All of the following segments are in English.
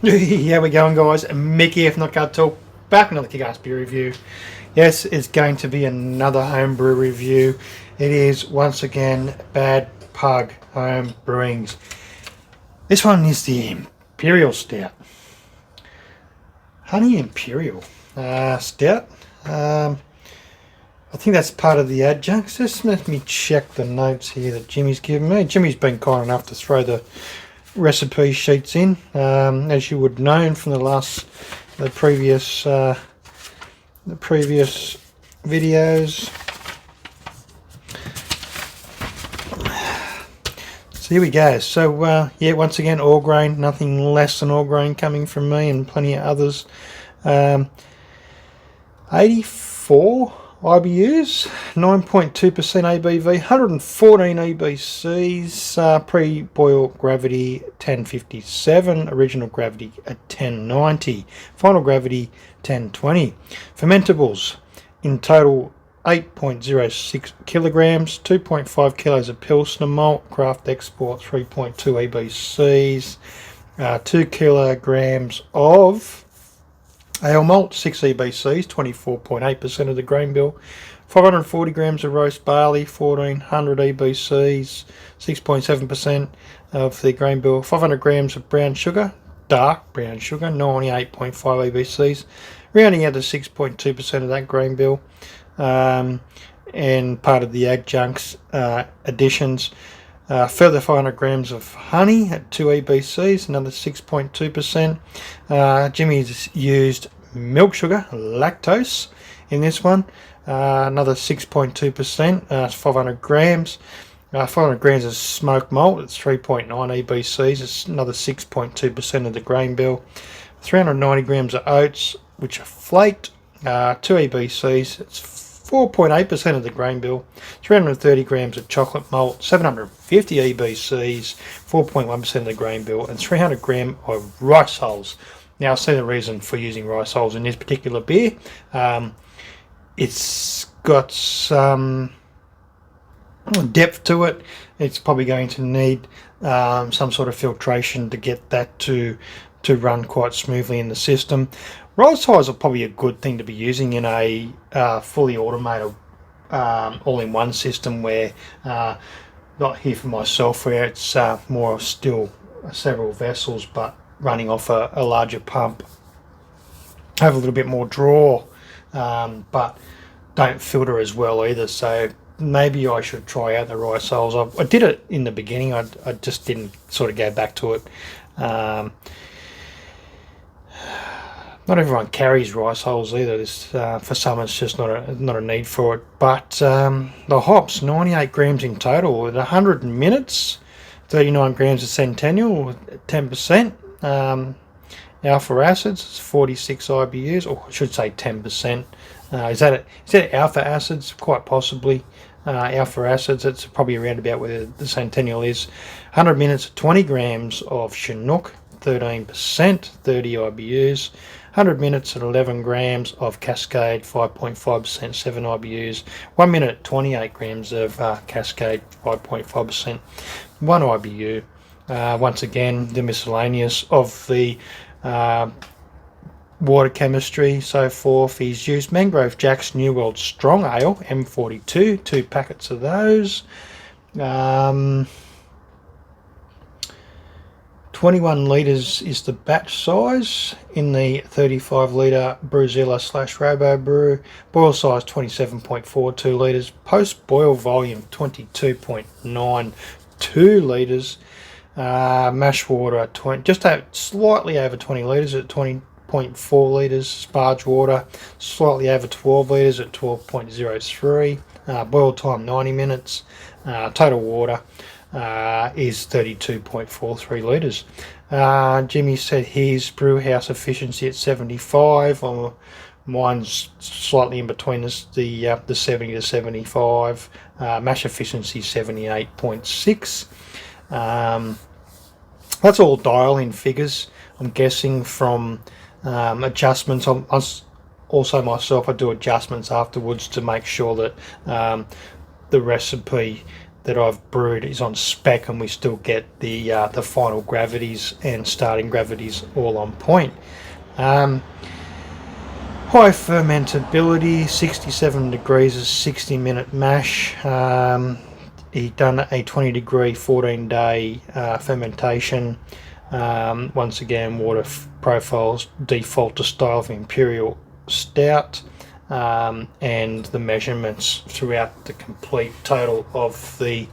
How we going, guys? Mickey, if not Cut Talk, back with another kick-ass beer review. Yes, it's going to be another homebrew review. It is once again Bad Pug Home Brewings. This one is the Imperial Stout, Honey Imperial Stout. I think that's part of the adjuncts. Just let me check the notes here that Jimmy's given me. Jimmy's been kind enough to throw the recipe sheets in, as you would know from the previous videos. So here we go. So yeah, once again, all grain, nothing less than all grain coming from me and plenty of others. 84 IBUs, 9.2% ABV, 114 EBCs, pre-boil gravity 1057, original gravity at 1090, final gravity 1020. Fermentables in total 8.06 kilograms, 2.5 kilos of Pilsner malt, craft export 3.2 EBCs, 2 kilograms of ale malt, 6 EBCs, 24.8% of the grain bill, 540 grams of roast barley, 1400 EBCs, 6.7% of the grain bill, 500 grams of brown sugar, dark brown sugar, 98.5 EBCs, rounding out to 6.2% of that grain bill, and part of the adjuncts additions. Further 500 grams of honey at 2 EBCs, another 6.2%. Jimmy's used milk sugar, lactose, in this one, another 6.2%, 500 grams. 500 grams of smoked malt, it's 3.9 EBCs, it's another 6.2% of the grain bill. 390 grams of oats, which are flaked, 2 EBCs, it's 4.8% of the grain bill. 330 grams of chocolate malt, 750 EBCs, 4.1% of the grain bill, and 300 grams of rice hulls. Now, I'll see the reason for using rice hulls in this particular beer. It's got some depth to it. It's probably going to need some sort of filtration to get that to run quite smoothly in the system. Rice hulls are probably a good thing to be using in a fully automated all-in-one system where, not here for myself, where it's more still several vessels but running off a larger pump. Have a little bit more draw, but don't filter as well either, so maybe I should try out the rice hulls. I did it in the beginning, I just didn't sort of go back to it. Not everyone carries rice hulls either. For some, it's just not a need for it. But the hops, 98 grams in total, with 100 minutes, 39 grams of Centennial, 10%. Alpha acids, it's 46 IBUs, or I should say 10%. Is that alpha acids? Quite possibly. Alpha acids, it's probably around about where the Centennial is. 100 minutes, 20 grams of Chinook, 13%, 30 IBUs. 100 minutes at 11 grams of Cascade, 5.5%, 7 IBUs. 1 minute at 28 grams of Cascade, 5.5%, 1 IBU. Once again, the miscellaneous of the water chemistry, so forth. He's used Mangrove Jack's New World Strong Ale, M42, 2 packets of those. 21 litres is the batch size in the 35 litre Brewzilla / Robo Brew. Boil size 27.42 litres. Post boil volume 22.92 litres. Mash water slightly over 20 litres at 20.4 litres. Sparge water slightly over 12 litres at 12.03. Boil time 90 minutes. Total water is 32.43 litres. Jimmy said his brew house efficiency at 75. Mine's slightly in between the 70 to 75. Mash efficiency 78.6. That's all dial-in figures. I'm guessing from adjustments. Also myself, I do adjustments afterwards to make sure that the recipe that I've brewed is on spec, and we still get the final gravities and starting gravities all on point. High fermentability, 67 degrees, a 60-minute mash. He done a 20-degree 14-day fermentation. Once again, water profiles default to style of Imperial Stout, and the measurements throughout the complete total of the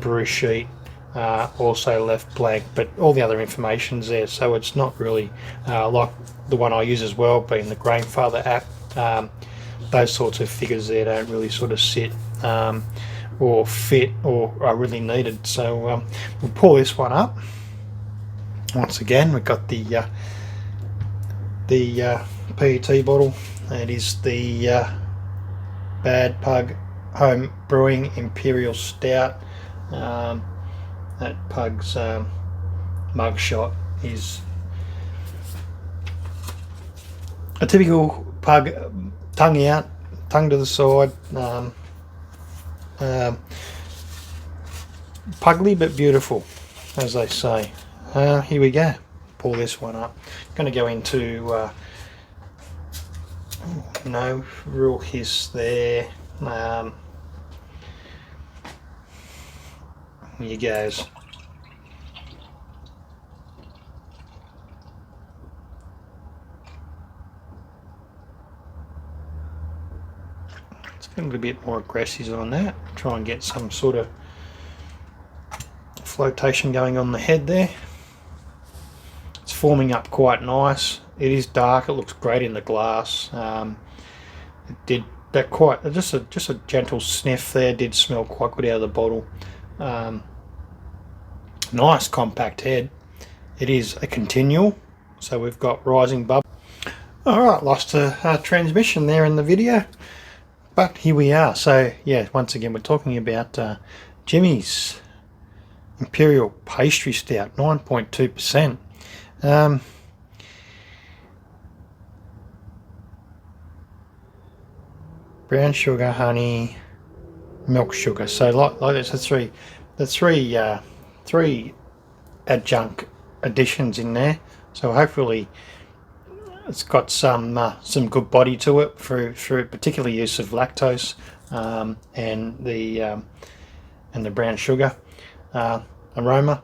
brew sheet also left blank, but all the other information's there, so it's not really like the one I use as well, being the Grainfather app. Those sorts of figures there don't really sort of sit or fit or are really needed. So we'll pull this one up. Once again, we've got the PET bottle. It is the Bad Pug Home Brewing Imperial Stout. That pug's mugshot is a typical pug, tongue out, tongue to the side, pugly but beautiful, as they say. Here we go. Pull this one up. Going to go into no real hiss there. Here goes. Let's get a little bit more aggressive on that. Try and get some sort of flotation going on the head there. It's forming up quite nice. It is dark. It looks great in the glass. It did that quite just a gentle sniff there. Did smell quite good out of the bottle. Nice compact head. It is a continual, so we've got rising bubble. Alright, lost a transmission there in the video, but here we are. So yeah, once again we're talking about Jimmy's Imperial Pastry Stout, 9.2%. Brown sugar, honey, milk sugar. So like that's the three adjunct additions in there. So hopefully it's got some good body to it through particular use of lactose and the brown sugar aroma.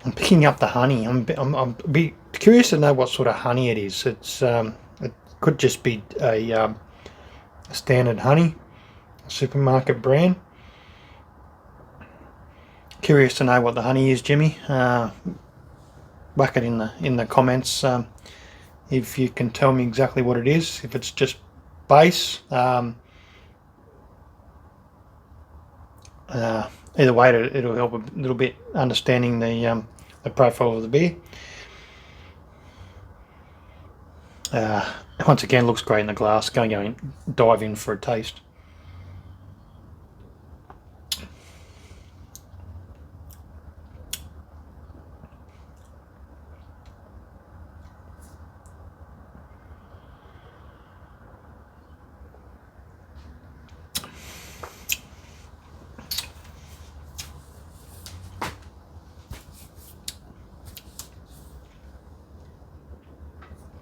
I'm picking up the honey. I'm be curious to know what sort of honey it is. It's it could just be a standard honey, a supermarket brand. Curious to know what the honey is, Jimmy. Whack it in the comments if you can tell me exactly what it is. If it's just base, either way, it'll help a little bit understanding the profile of the beer. Once again, looks great in the glass. Going to dive in for a taste.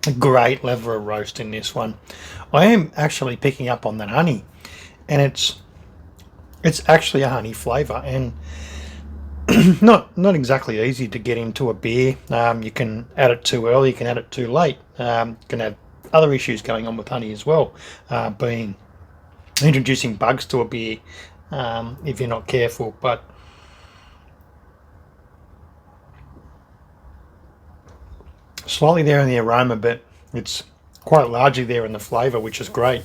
A great level of roast in this one. I am actually picking up on that honey, and it's actually a honey flavour, and not exactly easy to get into a beer. You can add it too early, you can add it too late. You can have other issues going on with honey as well, being introducing bugs to a beer if you're not careful. But slightly there in the aroma, but it's quite largely there in the flavour, which is great.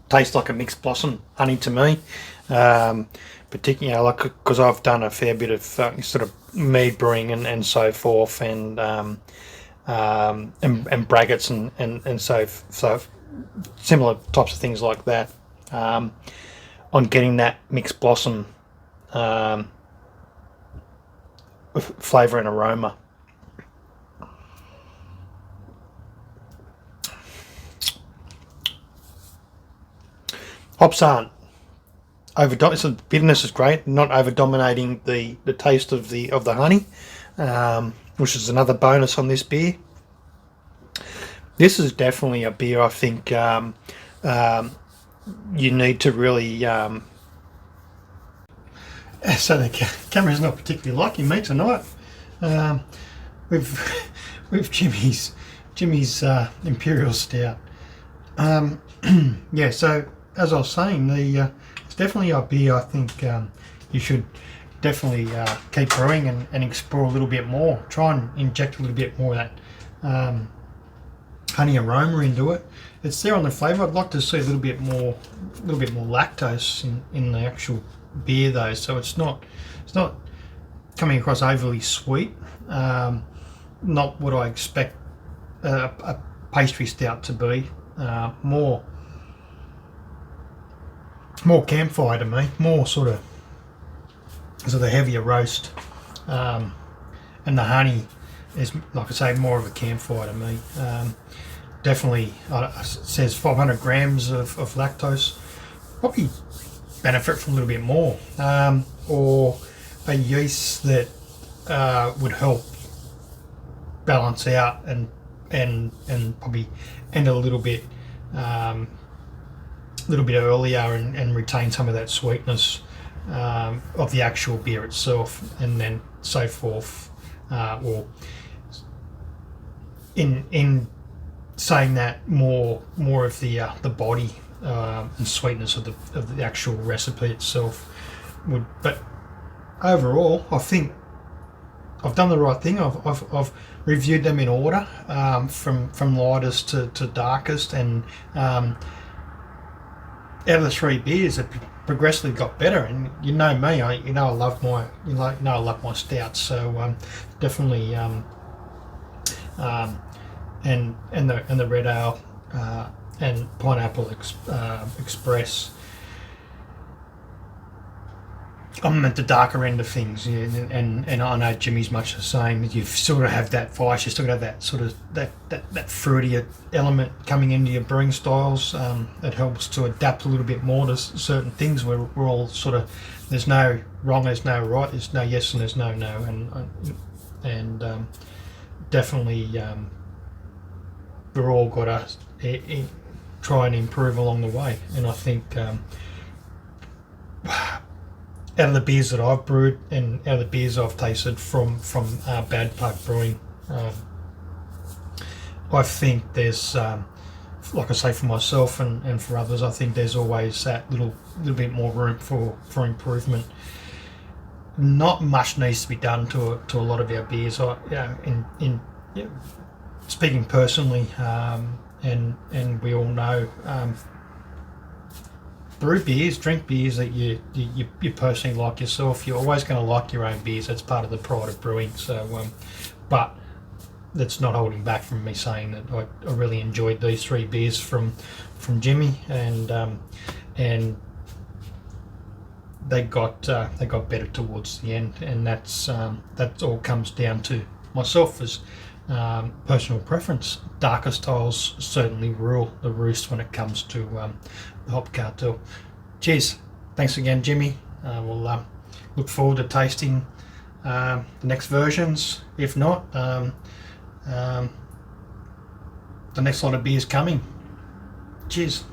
Tastes like a mixed blossom honey to me, particularly like because I've done a fair bit of sort of mead brewing and so forth, and braggots and so similar types of things like that, on getting that mixed blossom flavour and aroma. Hops aren't so the bitterness is great, not over dominating the taste of the honey, which is another bonus on this beer. This is definitely a beer I think you need to really. So the camera's not particularly liking me tonight. With Jimmy's Imperial Stout. Yeah. So as I was saying, it's definitely a beer I think you should definitely keep brewing and explore a little bit more. Try and inject a little bit more of that honey aroma into it. It's there on the flavour. I'd like to see a little bit more lactose in the actual beer though. So it's not coming across overly sweet. Not what I expect a pastry stout to be. More campfire to me. More sort of heavier roast, and the honey is, like I say, more of a campfire to me. Definitely, it says 500 grams of lactose. Probably benefit from a little bit more, or a yeast that would help balance out and probably end a little bit earlier and retain some of that sweetness of the actual beer itself, and then so forth. Or in saying that, more of the body and sweetness of the actual recipe itself would. But overall, I think I've done the right thing. I've reviewed them in order, from lightest to darkest, and out of the three beers, it progressively got better. And you know me, I love my stouts. So definitely, and the red ale and Pineapple Express. I'm at the darker end of things, yeah, and I know Jimmy's much the same. You sort of have that vice, you still have that sort of that fruitier element coming into your brewing styles. It helps to adapt a little bit more to certain things. We're all sort of, there's no wrong, there's no right, there's no yes and there's no no, and definitely we're all got to try and improve along the way. And I think out of the beers that I've brewed and out of the beers I've tasted from Bad Pug Brewing, I think there's, like I say, for myself and for others, I think there's always that little bit more room for improvement. Not much needs to be done to a lot of our beers. Speaking personally, and we all know, brew beers, drink beers that you personally like yourself. You're always going to like your own beers. That's part of the pride of brewing. So, but that's not holding back from me saying that I really enjoyed these three beers from Jimmy, and they got better towards the end, and that all comes down to myself as personal preference. Darker styles certainly rule the roost when it comes to the Hop Cartel. Cheers. Thanks again, Jimmy. We'll look forward to tasting the next versions. If not, the next lot of beers coming. Cheers.